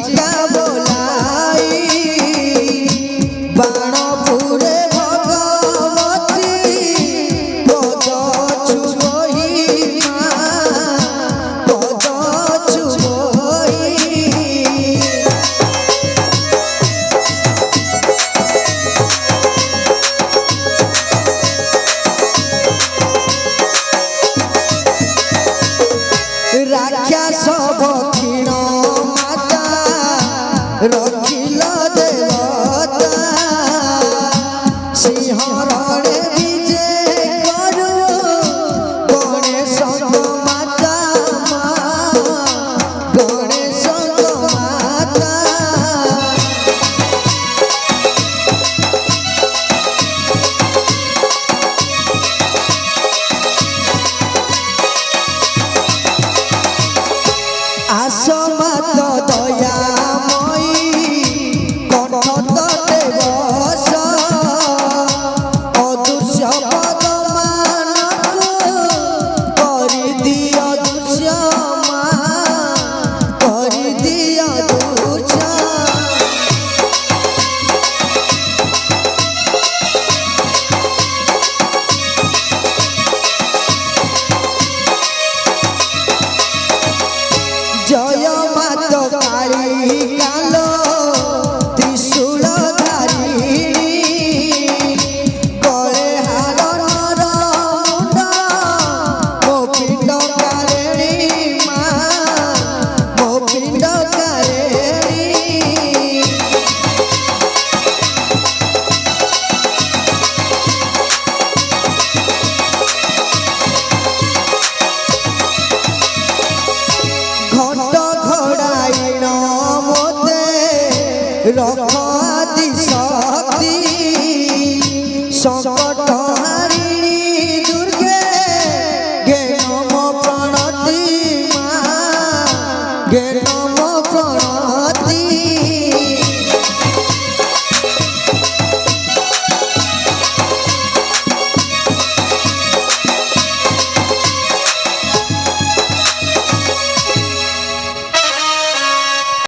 चिका बोलाई बाणपुरे भगवती पद छुबही पद छुबही राक्षस भक्षिण माता रखिल देवता सिंहरणे विजय करू गणेश माता गणेश माता आसमात दयामयी कण्ठ देवस अदृश्य पदमानकु करिदिय दृश्यमा करिदिय दृश्य जय मात काली कालो त्रिशूल धारिणी गले हार नर मुंड मो पिंड कारेणी मो पिंड कारेणी घट घोड़ाइन मोते रख